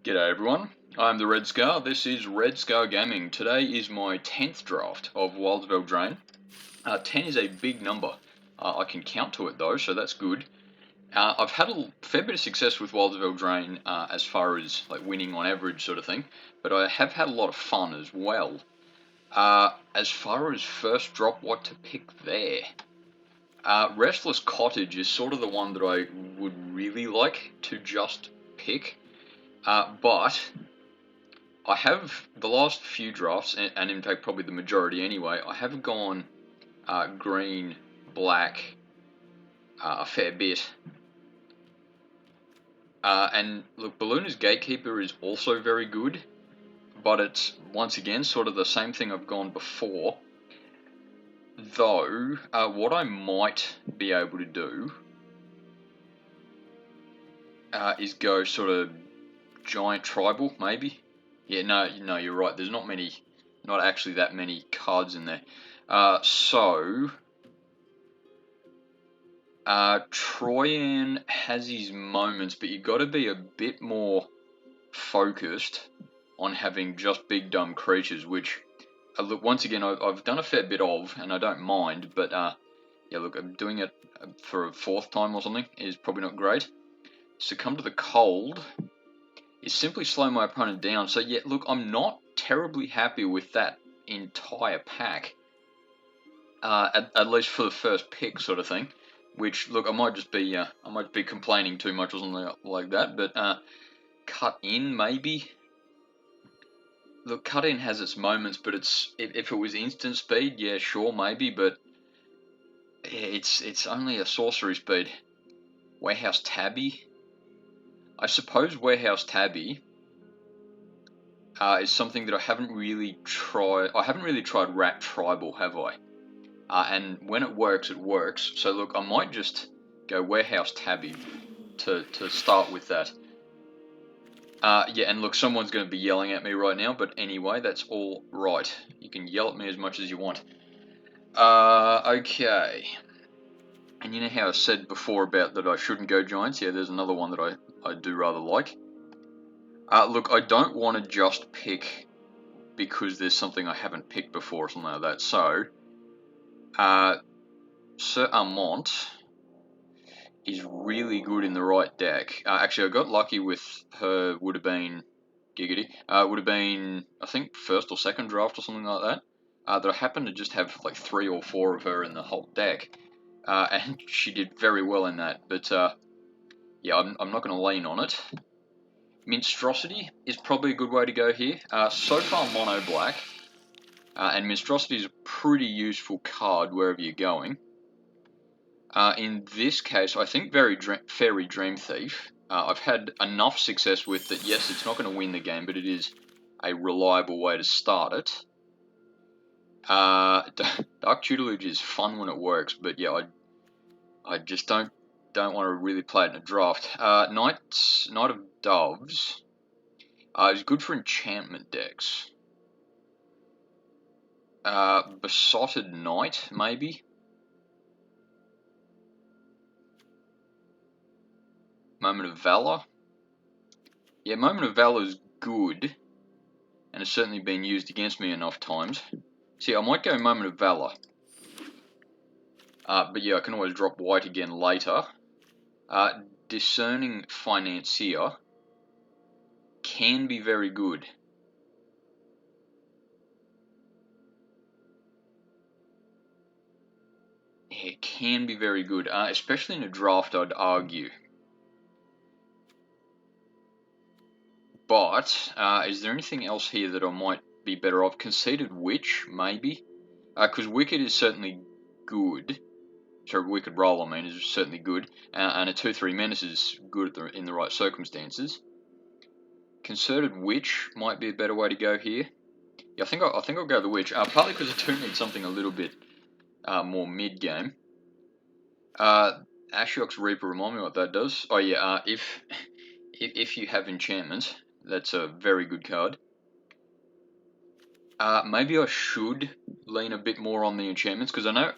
G'day everyone, I'm the Red Scar. This is Red Scar Gaming. Today is my 10th draft of Wilds of Eldraine. 10 is a big number. I can count to it though, so that's good. I've had a fair bit of success with Wilds of Eldraine as far as like winning on average sort of thing, but I have had a lot of fun as well. As far as first drop, what to pick there? Restless Cottage is sort of the one that I would really like to just pick. But I have the last few drafts, and in fact probably the majority anyway, I have gone green, black a fair bit. And look, Ballooner's Gatekeeper is also very good, but it's once again sort of the same thing I've gone before. Though, what I might be able to do is go sort of giant tribal, maybe. Yeah, no, you're right. There's not actually that many cards in there. Troyan has his moments, but you've got to be a bit more focused on having just big dumb creatures, which, look, once again, I've done a fair bit of, and I don't mind, but yeah, look, I'm doing it for a fourth time or something is probably not great. Succumb to the Cold is simply slow my opponent down. So yeah, look, I'm not terribly happy with that entire pack, at least for the first pick sort of thing. Which, look, I might just be complaining too much or something like that. But Cut In maybe. Look, Cut In has its moments, but if it was instant speed, yeah, sure, maybe. But yeah, it's only a sorcery speed. Warehouse Tabby. I suppose Warehouse Tabby is something that I haven't really tried. I haven't really tried Rat Tribal, have I? And when it works, it works. So look, I might just go Warehouse Tabby to start with that. Yeah, and look, someone's going to be yelling at me right now, but anyway, that's all right. You can yell at me as much as you want. Okay. And you know how I said before about that I shouldn't go Giants? Yeah, there's another one that I do rather like. Look, I don't want to just pick because there's something I haven't picked before or something like that. So, Sir Amont is really good in the right deck. Actually, I got lucky with her, would have been, giggity, would have been, I think, first or second draft or something like that. That I happened to just have like 3 or 4 of her in the whole deck. And she did very well in that. But, yeah, I'm not going to lean on it. Minstrosity is probably a good way to go here. So far, mono black. And Minstrosity is a pretty useful card wherever you're going. In this case, I think Fairy Dream Thief. I've had enough success with that. Yes, it's not going to win the game, but it is a reliable way to start it. Dark Tutelage is fun when it works, but yeah, I just don't want to really play it in a draft. Knight of Doves is good for enchantment decks. Besotted Knight, maybe. Moment of Valor. Yeah, Moment of Valor is good, and it's certainly been used against me enough times. See, I might go Moment of Valor. But yeah, I can always drop white again later. Discerning Financier can be very good. Yeah, it can be very good, especially in a draft, I'd argue. But, is there anything else here that I might be better off? Conceited Witch, maybe? Because Wicked is certainly good. Sorry, Wicked Roll, I mean, is certainly good. And a 2/3 Menace is good in the right circumstances. Concerted Witch might be a better way to go here. Yeah, I think I'll go the Witch. Partly because I do need something a little bit more mid-game. Ashiok's Reaper, remind me what that does. Oh yeah, if you have enchantments, that's a very good card. Maybe I should lean a bit more on the enchantments, because I know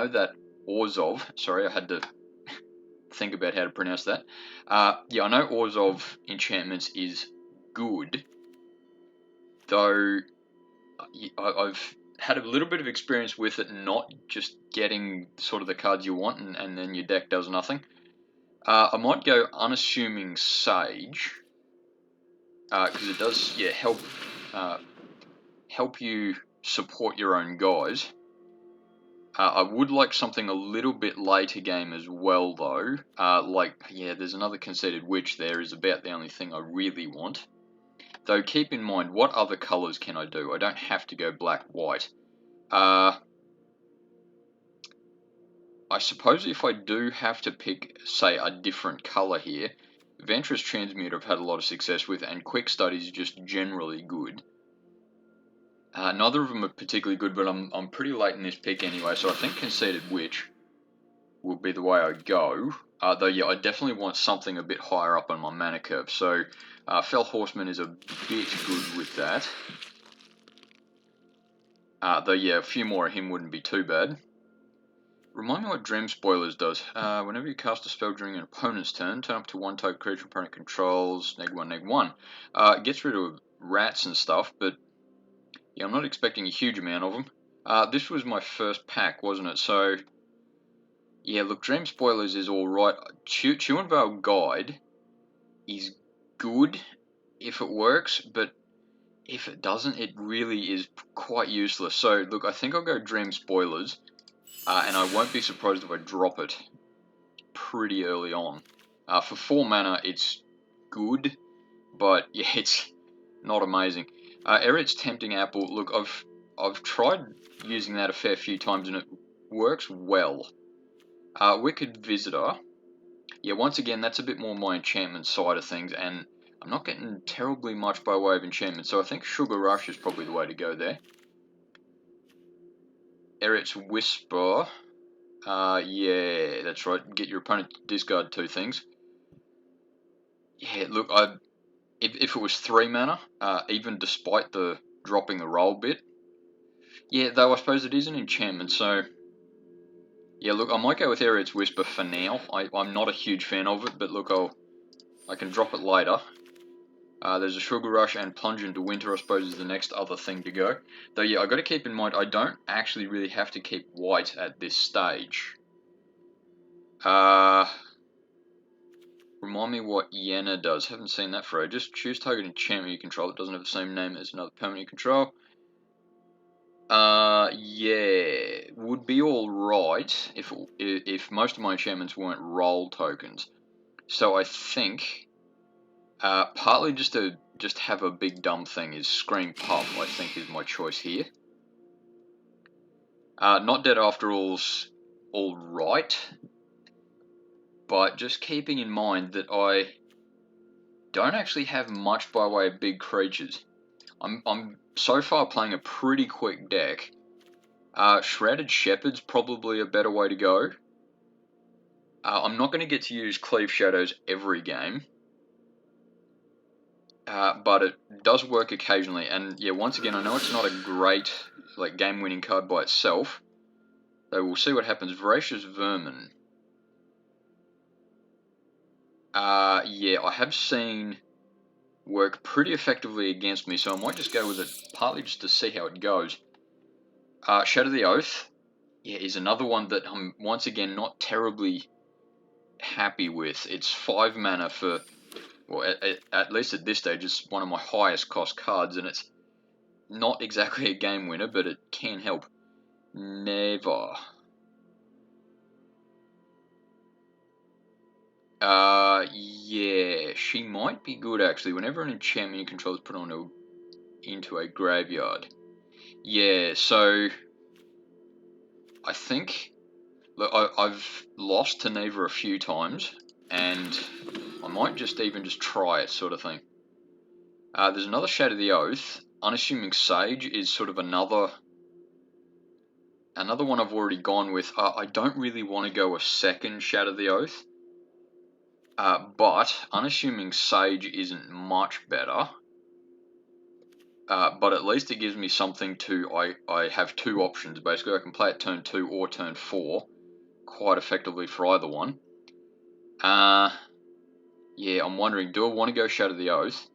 that Orzhov, sorry, I had to think about how to pronounce that. Yeah, I know Ores of Enchantments is good, though I've had a little bit of experience with it not just getting sort of the cards you want and then your deck does nothing. I might go Unassuming Sage, because it does, yeah, help you support your own guys. I would like something a little bit later game as well, though. Yeah, there's another Conceited Witch there is about the only thing I really want. Though keep in mind, what other colours can I do? I don't have to go black-white. I suppose if I do have to pick, say, a different colour here, Ventress Transmute I've had a lot of success with, and Quick Study is just generally good. Neither of them are particularly good, but I'm pretty late in this pick anyway, so I think Conceited Witch will be the way I go. Though, yeah, I definitely want something a bit higher up on my mana curve, so Fell Horseman is a bit good with that. Though, yeah, a few more of him wouldn't be too bad. Remind me what Dream Spoilers does. Whenever you cast a spell during an opponent's turn up to one type creature opponent controls, -1/-1. It gets rid of rats and stuff, but yeah, I'm not expecting a huge amount of them. This was my first pack, wasn't it? So, yeah, look, Dream Spoilers is alright. Chewinvale Guide is good if it works, but if it doesn't, it really is quite useless. So, look, I think I'll go Dream Spoilers, and I won't be surprised if I drop it pretty early on. For 4 mana, it's good, but yeah, it's not amazing. Eret's Tempting Apple, look, I've tried using that a fair few times and it works well. Wicked Visitor, yeah, once again, that's a bit more my enchantment side of things, and I'm not getting terribly much by way of enchantment, so I think Sugar Rush is probably the way to go there. Eret's Whisper, yeah, that's right, get your opponent to discard 2 things. Yeah, look, if it was 3 mana, even despite the dropping the roll bit, yeah, though I suppose it is an enchantment, so yeah, look, I might go with Eret's Whisper for now. I'm not a huge fan of it, but look, I can drop it later. There's a Sugar Rush and Plunge into Winter, I suppose, is the next other thing to go. Though, yeah, I've got to keep in mind, I don't actually really have to keep white at this stage. Remind me what Yenna does. Haven't seen that for ages. Choose target enchantment you control that doesn't have the same name as another permanent you control. Yeah, would be alright if most of my enchantments weren't roll tokens. So I think, partly just to have a big dumb thing is Scream Puff, I think is my choice here. Not Dead After All's alright, but just keeping in mind that I don't actually have much by way of big creatures. I'm so far playing a pretty quick deck. Shrouded Shepherd's probably a better way to go. I'm not going to get to use Cleave Shadows every game, but it does work occasionally. And yeah, once again, I know it's not a great game-winning card by itself, though we'll see what happens. Voracious Vermin. Yeah, I have seen work pretty effectively against me, so I might just go with it partly just to see how it goes. Shadow the Oath, yeah, is another one that I'm once again not terribly happy with. It's 5 mana for, well, at least at this stage, it's one of my highest cost cards, and it's not exactly a game winner, but it can help. Never. Yeah, she might be good actually. Whenever an enchantment you control is put into a graveyard. Yeah, so I think, look, I've lost to Neva a few times, and I might just try it, sort of thing. There's another Shadow the Oath. Unassuming Sage is sort of another one I've already gone with. I don't really want to go a second Shadow the Oath. But Unassuming Sage isn't much better. But at least it gives me something to, I have 2 options basically. I can play it turn 2 or turn 4 quite effectively for either one. Yeah, I'm wondering, do I want to go Shadow the Oath?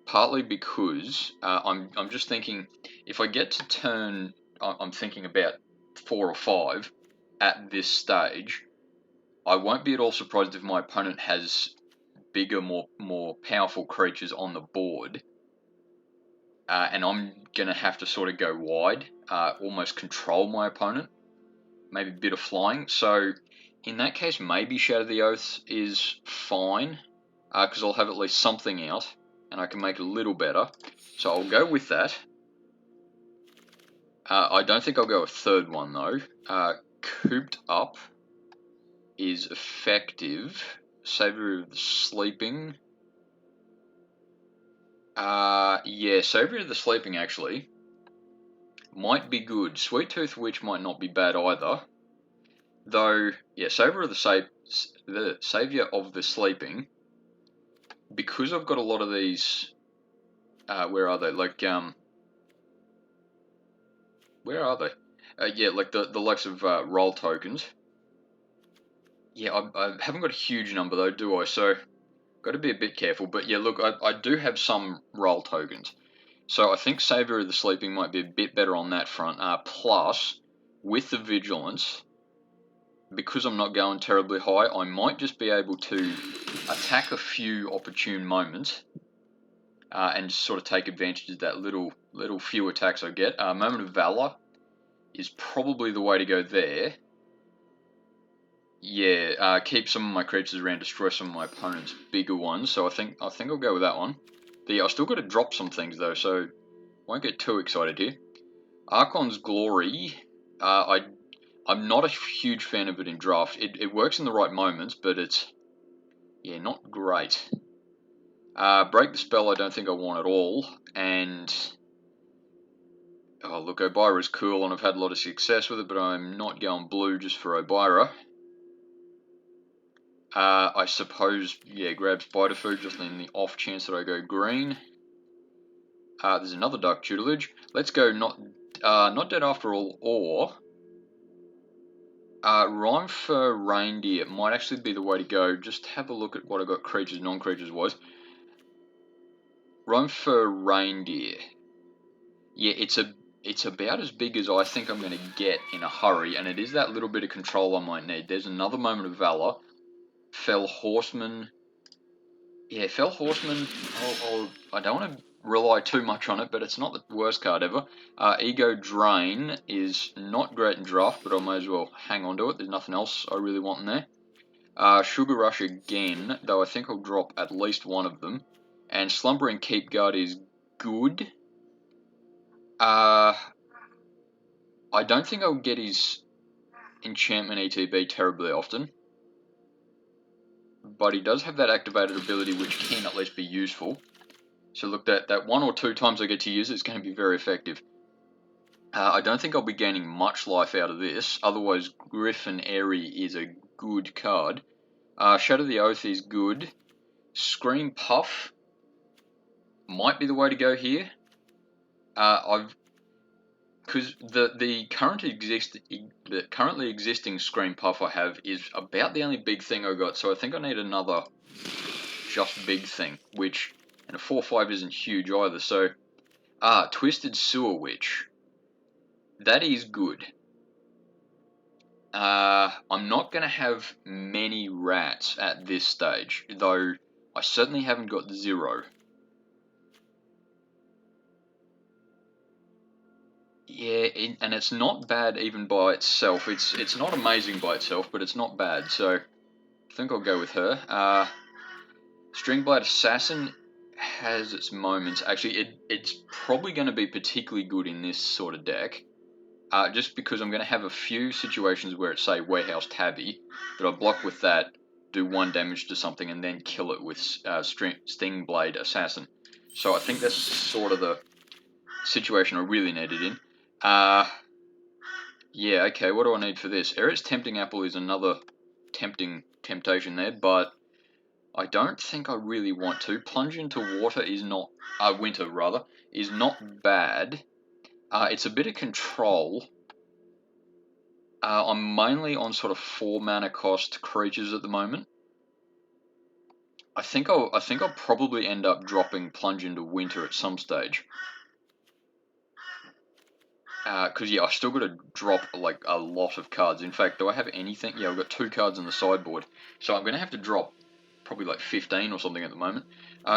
Partly because I'm just thinking, if I get to turn, I'm thinking about 4 or 5 at this stage, I won't be at all surprised if my opponent has bigger, more powerful creatures on the board, and I'm gonna have to sort of go wide, almost control my opponent, maybe a bit of flying. So in that case, maybe Shadow the Oath is fine, because I'll have at least something out, and I can make it a little better. So I'll go with that. I don't think I'll go a third one though. Cooped Up is effective. Savior of the Sleeping. Yeah, Savior of the Sleeping actually might be good. Sweet Tooth Witch might not be bad either. Though, yeah, Savior of the Savior of the Sleeping, because I've got a lot of these. Where are they? Like, where are they? Yeah, like the likes of roll tokens. Yeah, I haven't got a huge number though, do I? So, got to be a bit careful. But yeah, look, I do have some roll tokens. So I think Savior of the Sleeping might be a bit better on that front. Plus, with the Vigilance, because I'm not going terribly high, I might just be able to attack a few opportune moments, and just sort of take advantage of that little few attacks I get. Moment of Valor is probably the way to go there. Yeah, keep some of my creatures around, destroy some of my opponent's bigger ones. So I think I'll go with that one. I still got to drop some things though, so won't get too excited here. Archon's Glory. I'm not a huge fan of it in draft. It works in the right moments, but it's, yeah, not great. Break the Spell I don't think I want at all. And, oh look, Obira is cool and I've had a lot of success with it, but I'm not going blue just for Obira. I suppose, yeah, grab Spider Food just in the off chance that I go green. There's another Dark Tutelage. Let's go not Dead After All, or Rhyme for Reindeer might actually be the way to go. Just have a look at what I got creatures, non-creatures was. Rhyme for Reindeer. Yeah, it's about as big as I think I'm going to get in a hurry, and it is that little bit of control I might need. There's another Moment of Valor. Fell Horseman. Yeah, Fell Horseman, I don't want to rely too much on it, but it's not the worst card ever. Ego Drain is not great in draft, but I may as well hang on to it. There's nothing else I really want in there. Sugar Rush again, though I think I'll drop at least one of them. And Slumbering Keep Guard is good. I don't think I'll get his enchantment ETB terribly often, but he does have that activated ability which can at least be useful. So look, that 1 or 2 times I get to use it is going to be very effective. I don't think I'll be gaining much life out of this, otherwise Griffin Airy is a good card. Shadow the Oath is good. Scream Puff might be the way to go here. Because the currently existing Scream Puff I have is about the only big thing I got, so I think I need another just big thing, which, and a 4/5 isn't huge either. So, Twisted Sewer Witch, that is good. I'm not going to have many rats at this stage, though I certainly haven't got 0. Yeah, and it's not bad even by itself. It's not amazing by itself, but it's not bad. So I think I'll go with her. Stringblade Assassin has its moments. Actually, it's probably going to be particularly good in this sort of deck. Just because I'm going to have a few situations where it's, say, Warehouse Tabby, that I block with that, do 1 damage to something, and then kill it with Stingblade Assassin. So I think that's sort of the situation I really need it in. Yeah, okay, what do I need for this? Eret's Tempting Apple is another temptation there, but I don't think I really want to. Plunge into Water is not, Winter rather, is not bad. It's a bit of control. I'm mainly on sort of 4 mana cost creatures at the moment. I think I'll probably end up dropping Plunge into Winter at some stage. Because yeah, I've still got to drop like a lot of cards. In fact, do I have anything? Yeah, I've got 2 cards in the sideboard, so I'm going to have to drop probably like 15 or something at the moment.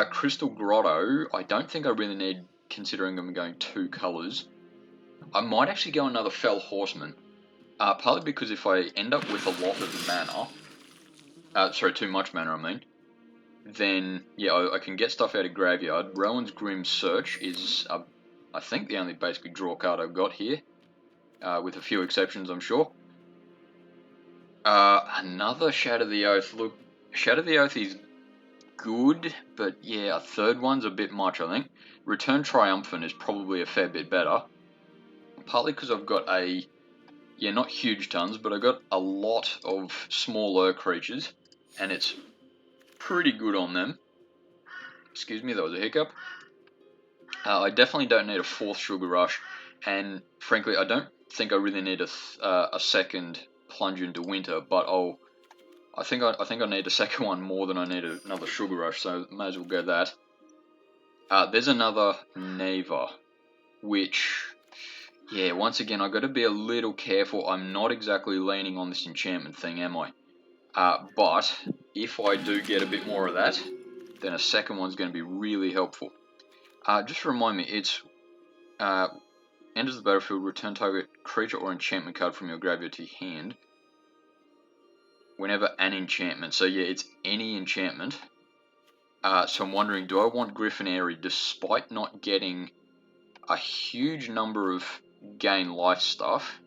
Crystal Grotto, I don't think I really need, considering I'm going 2 colours. I might actually go another Fell Horseman, partly because if I end up with a lot of mana, sorry, too much mana I mean, then yeah, I can get stuff out of Graveyard. Rowan's Grim Search is, I think, the only basically draw card I've got here, with a few exceptions, I'm sure. Another Shatter the Oath. Look, Shatter the Oath is good, but yeah, a third one's a bit much, I think. Return Triumphant is probably a fair bit better, partly because I've got yeah, not huge tons, but I've got a lot of smaller creatures, and it's pretty good on them. Excuse me, that was a hiccup. I definitely don't need a 4th Sugar Rush, and frankly, I don't think I really need a second Plunge into Winter, but I think I need a second one more than I need another Sugar Rush, so may as well go that. There's another Neva, which, yeah, once again, I've got to be a little careful. I'm not exactly leaning on this enchantment thing, am I? But if I do get a bit more of that, then a second one's going to be really helpful. Just remind me, it's enters the battlefield, return target creature or enchantment card from your graveyard to your hand whenever an enchantment. So yeah, it's any enchantment. So I'm wondering, do I want Griffin Airy despite not getting a huge number of gain life stuff?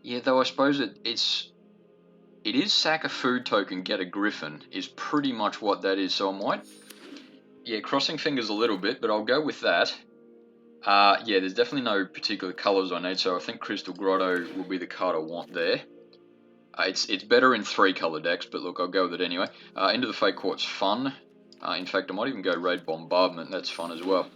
Yeah, though I suppose it is sack a food token, get a Griffin, is pretty much what that is, so I might, yeah, crossing fingers a little bit, but I'll go with that. Yeah, there's definitely no particular colours I need, so I think Crystal Grotto will be the card I want there. It's better in 3 colour decks, but look, I'll go with it anyway. Into the Fake Court's fun. In fact, I might even go Raid Bombardment, that's fun as well.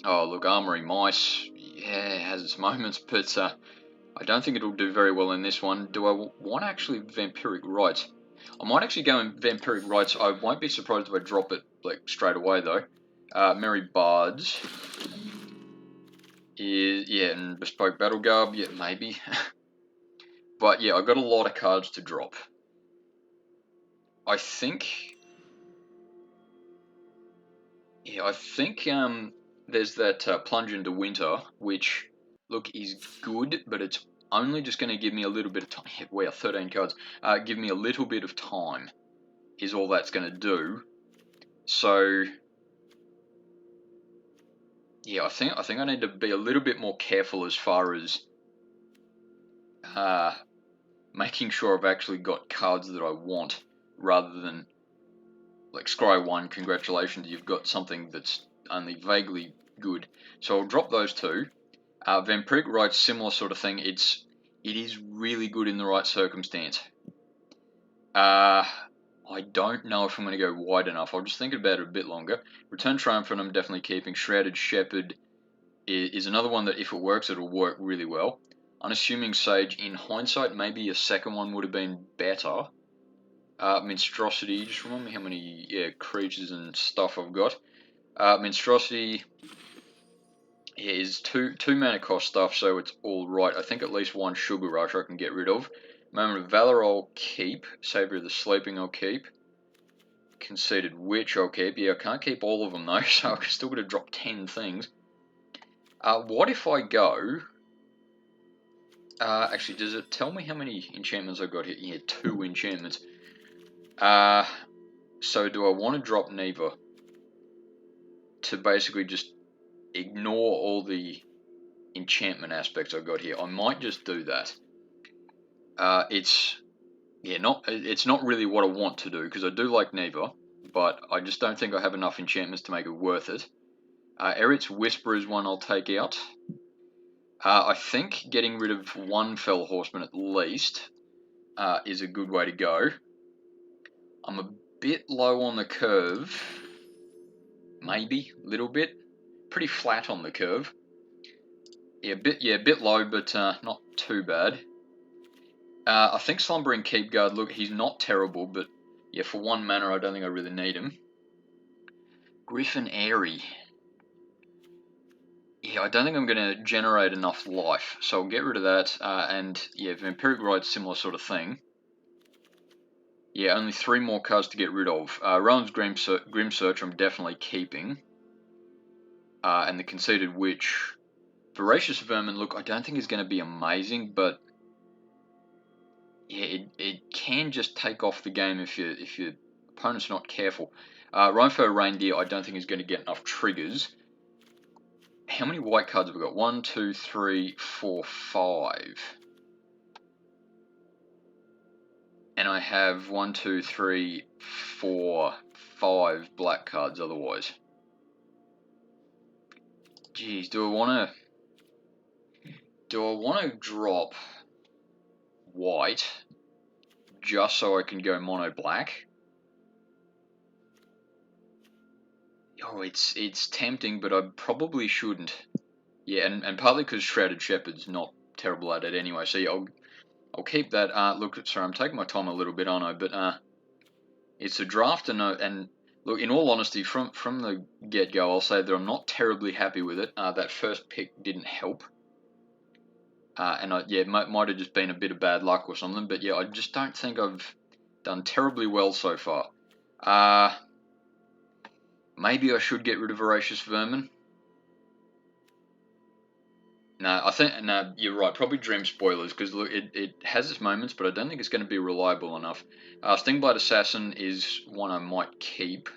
Oh, look, Armory Mice, yeah, it has its moments, but I don't think it'll do very well in this one. Do I want actually Vampiric Rites? I might actually go in Vampiric Rites. I won't be surprised if I drop it like straight away though. Merry Bards is, yeah, and Bespoke Battle Garb, yeah, maybe. But yeah, I've got a lot of cards to drop. I think, yeah, there's that Plunge into Winter, which, look, is good, but it's only just going to give me a little bit of time. Wow, 13 cards. Give me a little bit of time is all that's going to do. So, yeah, I think I need to be a little bit more careful as far as making sure I've actually got cards that I want, rather than, like, Scry 1, congratulations, you've got something that's only vaguely good. So I'll drop those 2. Vampiric Rites, similar sort of thing. It is really good in the right circumstance. I don't know if I'm going to go wide enough. I'll just think about it a bit longer. Return Triumphant I'm definitely keeping. Shrouded Shepherd is another one that if it works, it'll work really well. Unassuming Sage, in hindsight, maybe a second one would have been better. Monstrosity, just remind me how many creatures and stuff I've got. Monstrosity is two mana cost stuff, so it's all right. I think at least 1 Sugar Rush I can get rid of. Moment of Valor I'll keep. Savior of the Sleeping I'll keep. Conceited Witch I'll keep. Yeah, I can't keep all of them though, so I'm still going to drop 10 things. What if I go... actually, does it tell me how many enchantments I've got here? Yeah, 2 enchantments. So do I want to drop Neva to basically just ignore all the enchantment aspects I've got here? I might just do that. It's not really what I want to do, because I do like Neva, but I just don't think I have enough enchantments to make it worth it. Eret's Whisper is one I'll take out. I think getting rid of 1 Fell Horseman at least is a good way to go. I'm a bit low on the curve. Maybe, a little bit. Pretty flat on the curve. a bit low, but not too bad. I think Slumbering Keepguard, look, he's not terrible, but yeah, for 1 mana, I don't think I really need him. Griffin Airy. Yeah, I don't think I'm going to generate enough life, so I'll get rid of that. And yeah, Vampiric Rite's similar sort of thing. Yeah, only 3 more cards to get rid of. Rowan's Grim Search I'm definitely keeping. And the Conceited Witch. Voracious Vermin, look, I don't think is going to be amazing, but yeah, it can just take off the game if your opponent's not careful. Rhinefur Reindeer, I don't think is going to get enough triggers. How many white cards have we got? 1, 2, 3, 4, 5. And I have 1, 2, 3, 4, 5 black cards otherwise. Jeez, do I want to drop white just so I can go mono black? Oh, it's tempting, but I probably shouldn't. Yeah, and partly because Shrouded Shepherd's not terrible at it anyway. So yeah, I'll keep that. Look, sorry, I'm taking my time a little bit, aren't I? But it's a draft, and look, in all honesty, from the get-go, I'll say that I'm not terribly happy with it. That first pick didn't help. And might have just been a bit of bad luck or something, but yeah, I just don't think I've done terribly well so far. Maybe I should get rid of Voracious Vermin. No, you're right. Probably Dream Spoilers, because look, it has its moments, but I don't think it's going to be reliable enough. Stingblade Assassin is one I might keep.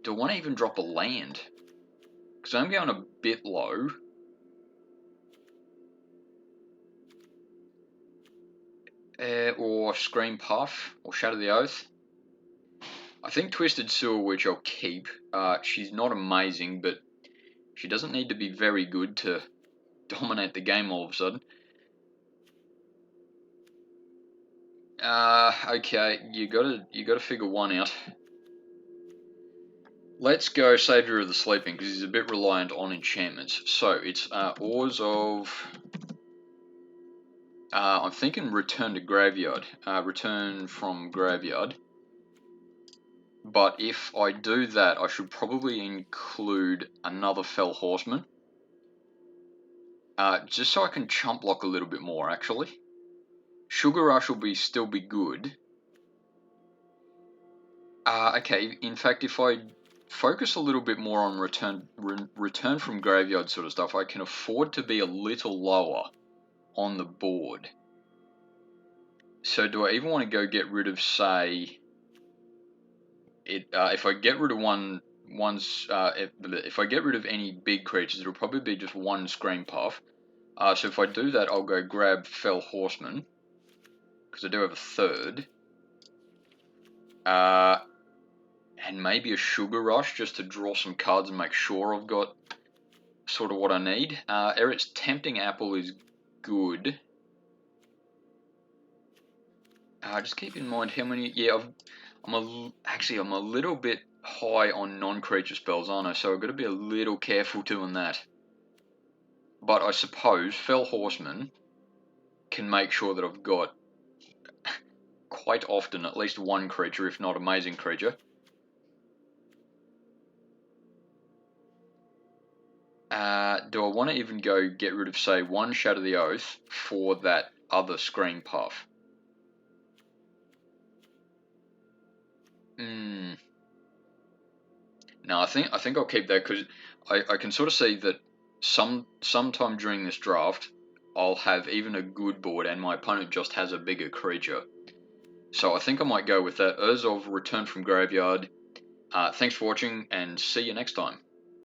Do I want to even drop a land? Because I'm going a bit low. Or Scream Puff, or Shatter the Oath. I think Twisted Sewer Witch I'll keep. She's not amazing, but she doesn't need to be very good to dominate the game all of a sudden. Okay, you gotta figure one out. Let's go Savior of the Sleeping, because he's a bit reliant on enchantments. So it's Ores of... I'm thinking Return to Graveyard. Return from Graveyard. But if I do that, I should probably include another Fell Horseman. Just so I can chump block a little bit more, actually. Sugar Rush will still be good. Okay, in fact, if I focus a little bit more on return from Graveyard sort of stuff, I can afford to be a little lower on the board. So do I even want to go get rid of, say... if I get rid of if I get rid of any big creatures, it'll probably be just 1 Scream Puff. So if I do that, I'll go grab Fell Horseman, because I do have a third. And maybe a Sugar Rush, just to draw some cards and make sure I've got sort of what I need. Eric's Tempting Apple is good. Just keep in mind how many... Yeah, I'm a little bit high on non-creature spells, aren't I? So I've got to be a little careful doing that. But I suppose Fell Horseman can make sure that I've got quite often at least 1 creature, if not amazing creature. Do I want to even go get rid of, say, 1 Shatter the Oath for that other Scream Puff? No, I think I'll keep that, because I can sort of see that sometime during this draft I'll have even a good board and my opponent just has a bigger creature. So I think I might go with that. Urz of Return from Graveyard. Thanks for watching, and see you next time.